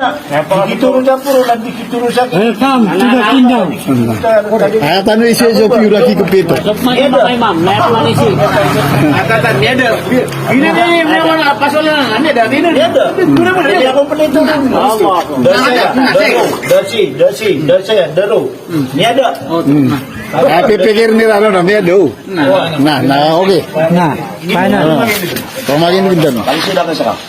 Dikituro puro lang, dikituro sa Welcome to the kingdom. Ay, tanong isi so pura ki kumpleto. Sukma kay ma'am, lahat man isi. Akatan niya ada. Ini dia memang apa soalnya? Anda dah ini dia ada. Pura pura dia komplit tu. Dosi, dero. Ni ada. Ay, pipikir ni Rano na niya do. Nah, okay. Nah, final. Pamagin din dyan. Kali sudah ke sekarang.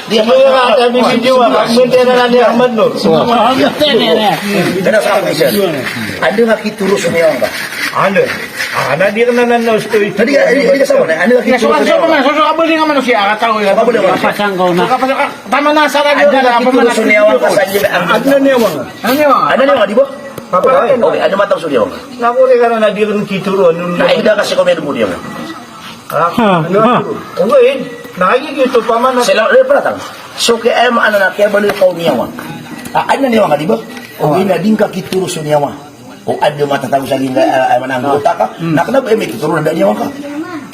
Dia ada di video apa? Sebentar dia Ahmad Nur. Kena sekarang bisa. Ada nak kita turus ni orang tak? Ada. Ada dia kena nana stoi. Tadi dia sama ni. Ada kita turus. Soal apa dengan manusia? Tahu ya. Apa dia? Apa sangkau nak? Taman nasara ada apa mana sunia orang saja. Ada ni orang. Ada ni orang di bawah. Okey, ada matang sudia orang. Nak boleh kerana dia kena kita turun. Nah, ida kasih komen dulu dia. Ungguin, lagi gitu paman. Selalu dia pernah tahu. So ke anak kaya balik kau niawan. Ada ni orang di bawah. Oh ini dingka kita turun niawan. Oh ada mata tahu saling mana anggota kah? Nak kenapa emek kita turun ada niawan kah?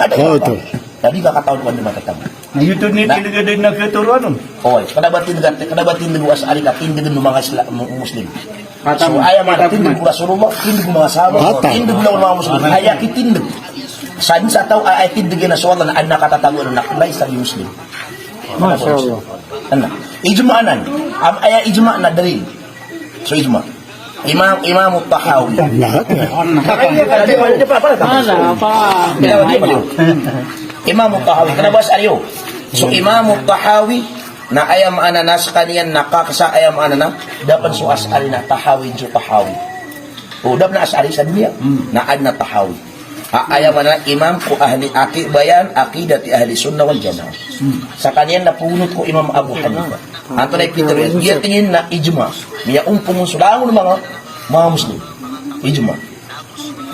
Ada. Oh tu. Tadi kakak tahu ada mata tahu. YouTube ni tindaga nak keturunan. Oh, kena batin asari katin dengan mga Muslim. So ayam ada tindig Rasulullah, tindig mga sahabat, tindig mga Muslim. Ayah kitindig. Saan sa tao ay tindig na soalan na anak katatago na nakulay sa Muslim. Masyaallah. Ano? Ijma'anan. Ayah ijma' na dari. So ijma'. Imam Tahawi. Imam Tahawi. Kenapa Aryo? So Imam Tahawi na ayam ananas kaniyan nakakasa ayam anana dapat su asari na Tahawi ju Tahawi. O dapat na asari sa dunia na ad na Tahawi. Ayam anana imam ko ahli bayan akidati ahli sunnah wal jamaah. Sa kaniyan napunot ko Imam Abu Hanifa. Anto na Peter dia tingin na ijma. Dia umpung sudangon mga Muslim. Ijma.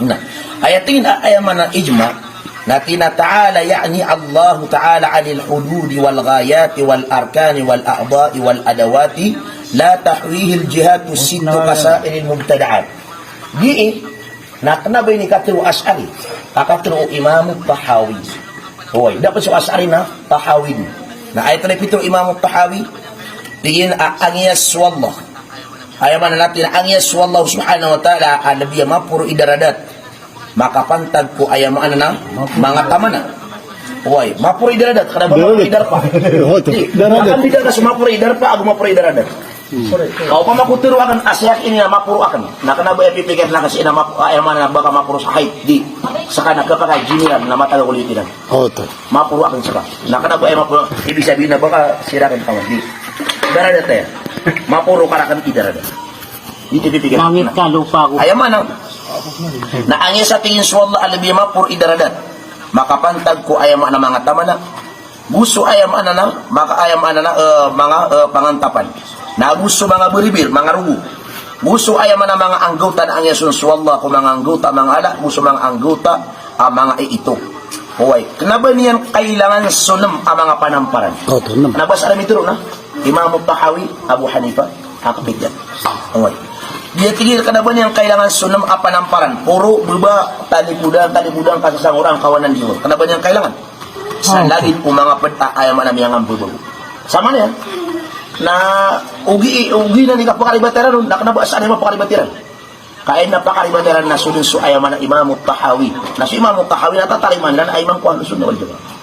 Nah, ayat tingin ayam anana ijma. Natina ta'ala ya'ni Allah ta'ala 'anil hudud wal ghayat wal arkan wal a'dha' wal adawati la tahwihi al jihat as-sitt qasair al mubtada'at. Di nakna ba ni katru as'ari katru Imam Tahawi. Hoy dapat su as'ari na Tahawi. Na ayat na pito Imam Tahawi tingin angyas wallah. Ayaman natin angyas wallah subhanahu wa ta'ala alabiya mapuro idaradat. Makapantag ko ayam na mga tamana. Uy, mapuri daradat kada ba mapuri darpa. Makan bida ka sumapuri darpa ag mapuri daradat. Kau pa makuturo akan asyak ini na mapuro akan. Na kana ba ipipikir na kasi na ayam na baka mapuro sa height di saka nagkapaka jiniran na mataga ulitin. Oh to. Mapuro akan saka. Na kana ba ay mapuro ibig sabihin na baka sirakan kawan di. Daradat ya. Mapuro karakan idaradat. Di pipikir. Langit ka lupa ko. Ayam na angin sa tingin swalla alabiyama pur idaradat makapantag ko ayam na mga tamana gusto ayam na maka ayam na mga pangantapan na gusto mga beribir mga rugo gusto ayam na mga anggota na angin swalla ko mga anggota mga ala gusto mga anggota mga ito hoy kenapa niyan kailangan sunam ang mga panamparan nabas alam ito na Imam Tahawi Abu Hanifa hakapit yan hoy dia tinggal kenapa yang kailangan sunam apa namparan puro beba talibudang kasasang orang kawanan dia kenapa yang kailangan sa lagi mga peta ayam na yang ambubo sama niya na ugi na ni kapakalibateran na kenapa sa ano mapakalibateran kain na pakalibateran na sunod su ayam na Imam Tahawi na si Imam Tahawi natataliman na ayam ko sunod wal jamaah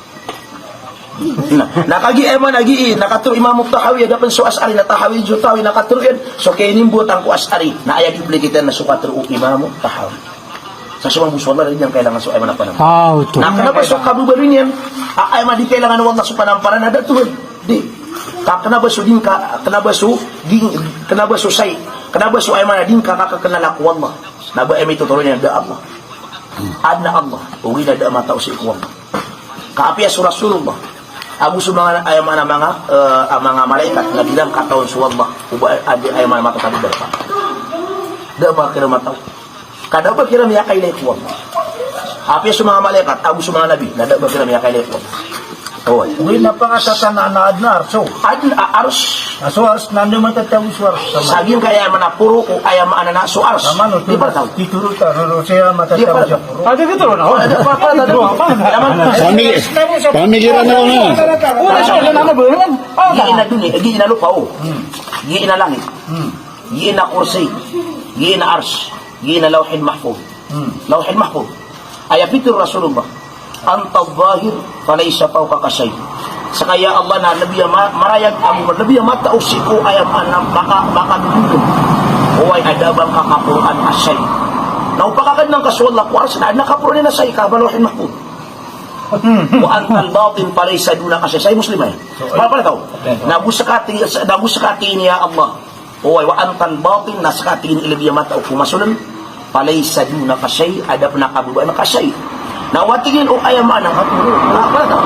nakagi eman agi nakaturo Imam Tahawi dapat so asari na Tahawi jutawi nakaturo yan so kay nimbuot ang ko asari na aya diblikitan na sukaturo Imam Tahawi sa sumang buswala rin yang kailangan so eman na panam na kenapa so kabubarin yan ay di kailangan wala so panamparan na datuan di kenapa so din ka kenapa so say kenapa so ay man din ka kakakanalak wallah na ba ay may tuturo niya da Allah adna Allah uwi na da mata usi ko kaapiya sa Rasulullah Abu sumanga ayam na mga malaikat na bilang katawan sa Allah uba adi ayam na mata tabi berapa da ba kira mataw kada ba kira miya kay lekwang apiya sa mga malaikat Abu sa mga nabi na da ba kira miya kay lekwang Oh, Uy, napakatata na anaad na arso. ars. Aso ars, nando matatawi suars. Saging kaya man na puro o kaya maana na so ars. Sama no, Di ba tahu? tituro ta, no, siya Di ba matatawi siya tahu? puro. Ada gitu loh. Oh, ada apa Pamikiran na na. Giin na dunia, giin na lupa oh. Giin na langit. Giin na kursi. Giin na ars. Giin na lawhin mahfuz. Lawhin mahfuz. Ayapitur Rasulullah. Anta zahir falaysa fawqaka shay. Sakaya Allah na nabiya marayag ang nabiya matausi ko ayam anam baka dudum. Huwag ada bang kakapuran asay. Naupakakan ng kaswala ko arsa na nakapuran na say kabalohin mahfuz. Wa antal batin falaysa duna kasi say muslim ay. Para tahu. Nagusakati niya Allah. Huwag wa antal batin nasakati ni ilabiya mata o kumasulan falaysa duna kasi ada penakabuban kasay. Nawatingin o ayam anang haturo. Para tahu.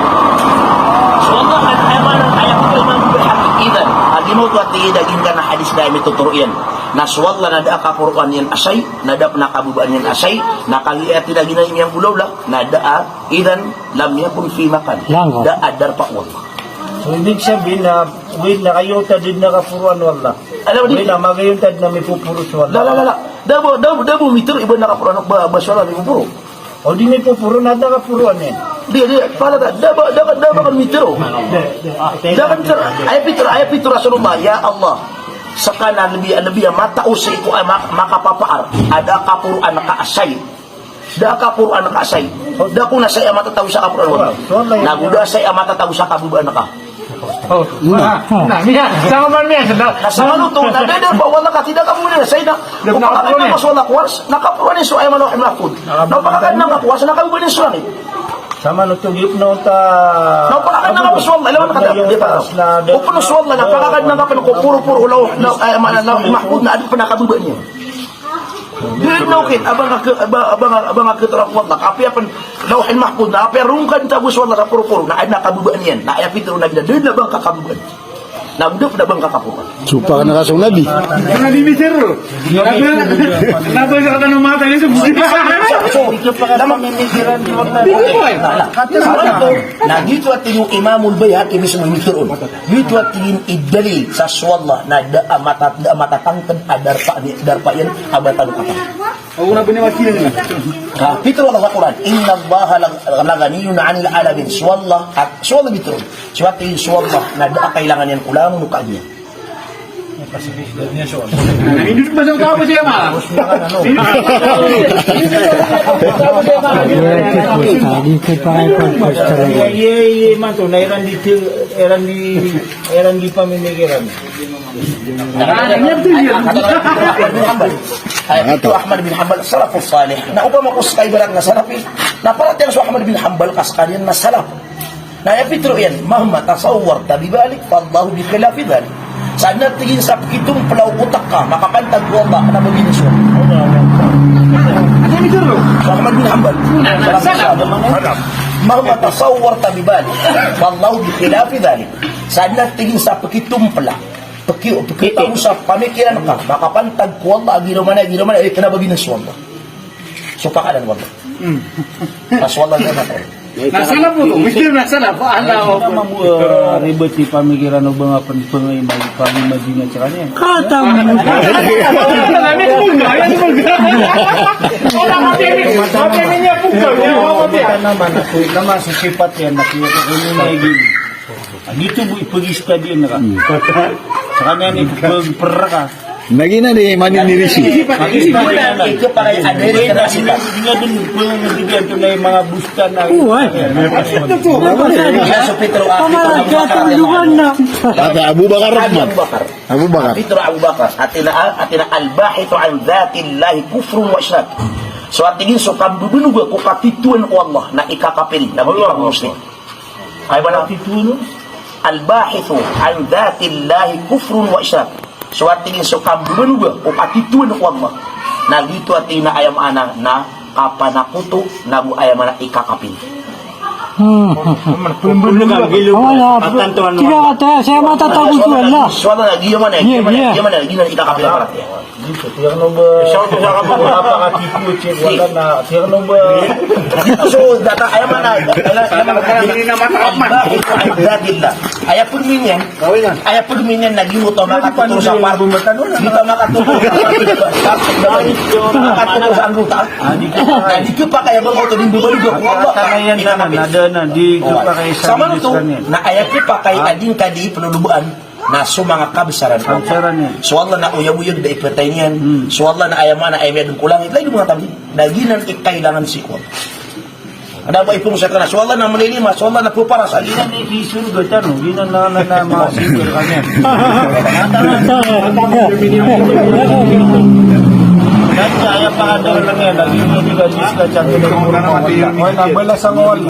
So Allah at ayamanang ayaman berhakikidan. Agimo to at daging ka na hadis dahil ituturo yan. Naswalla na da kapuruan yan asay, na da nakabubaan yan asay, nakaliat tinagin na yung ulaw lang, na da idan lam yakun fi makan. Langgaw. Da adar pa wallah. So, ibig sabihin na, uy, nakayutad din nakapuruan wala. Alam mo Uy, di? na magayuntad na may pupurus wala. La. Dabo mitur iba nakapuran baswala ni pupuro. O di may pupuro na nakapuruan yan. Dia pala da kan mitro. Dapat ayat itu Rasulullah ya Allah. Sakana nabi mata usay ko ay makapapaar. Ada kapuruan ka asay. Da kapuruan ka asay. Da ko na say mata taw sa kapuruan. Naguda say mata taw sa kabuban ka. Nah, Mia, sama man Mia, sedang. Sa maluto na deder pa wala ka tidak ka muna say na. Napakakan na maswala kuwas. Nakapuruan ni so ay mano mahfud. Napakakan na kuwas nakabuban ni so langit. Sama no tugip no ta. Napakakan na kapaswal, alam mo na di ba? Kung paswal na napakakan na kapano ko puro ulaw na ay mahfud na adin pa nakabuba niya. Di naukin abang keterang wala api apan lawhin mahfud na api rungkan tabus wala sa puro na ay nakabuba niyan. Na ay pitro na gina din na bang kakabuban. Nagdop na bang kakapukan. Supa ka na kasong nabi. Karena di Mesir loh. Kenapa sa kanong mata niya sa Na dito at yung Imamul Bayhaqi mismo mitron. Dito at yung idali sa swalla na matatangkan darpa yan abatan ka. Ako na binawati na. Pitro ang Quran. Inna Allaha laganiyun 'anil alamin. Swalla at swalla mitron. Swati yung swalla na kailangan yan ulam mukha niya. Hindi ba sa tao siya ma? Ye manto na eran di pamimikiran. Itu Ahmad bin Hanbal salafus salih. Na upama ko sa kaibaran na salafi, na parating sa Ahmad bin Hanbal kaskanian na salaf. Na epitro yan, mahma tasawwar tabibalik fallahu bi khilafi dhalik. Saan na tingin sa kitong palaw utak ka, makapantag ko ba na magiging suwa? Ano yung mitro? So Ahmad bin Hanbal, mahma tasawwar tabibalik fallahu bi khilafi dhalik. Saan na tingin sa kitong pala, Pakita mo sa pamikiran ka, makapantag ko Allah, ginaman ay kinabagin ng swalla. So pakalan wala. Maswalla na natin. Nasala po to. Mikir nasala po. Ano Kamu ribet di pamikiran o mga pangimagi nga tsaka niya. Kita naman ako naman sa sipat yan nakita ko nyo na igin. Dito mo ipag-iska din ka. Sa kanya ni pagperra ka. Nagina ni maninirisi. Ito pa kayo adere ka sipat. Hindi nga din nabigyan ito na yung mga busta na. So Petro Ata Abu Bakar Rahmat. Abu Bakar. Petro Abu Bakar atina al-bahitu an dhatillahi kufrun wa isyrak. So atingin so kamdudunog ko kapituan ko Allah na ikakapil na mga muslim. Ay ba na Titulo? al-bahithu an dhatillahi kufrun wa isyrak. So atingin so kamdudunog ko kapituan ko Allah na dito atina ayam ana na kapanakuto na ayam ana ikakapil. Pulugan, gilug. Patantuan mo. Tiga kata, saya mata tahu tu Allah. Soalnya lagi gimana? Gimana? Gimana kita kapila? Tiyano ba? Siya ko sa kapag napakatipu, check wala na. Tiyano ba? So data ayaw mana? Hindi na matakat Alhamdulillah. Ayaw pun minyan. Ayaw pun minyan naging mo to makatuturo sa parto. Dito makatuturo. Makatuturo sa angguta. Di ko pa kaya bang auto din bubalik ko. Kanayan na nada na. Di ko pa kayo sa Sama nito, na ayaw ko pa kay ading kadi penulubuan na so mga kabisaran ko. Kabisaran niya. So Allah na uyab-uyab da ipatay niyan. So Allah na ayaman na ayam kulang. Itlay mga tabi. Naginan ikailangan si ko. Ada ba ipong sa kana? So Allah na manilima. So Allah na pupara sa Ginan ni Kisur gatan, ginan na mga siguro kanya. Kaya pa daw lang yan, lagi niya di ka jis ka chan. Wala naman. Wala sa ngol.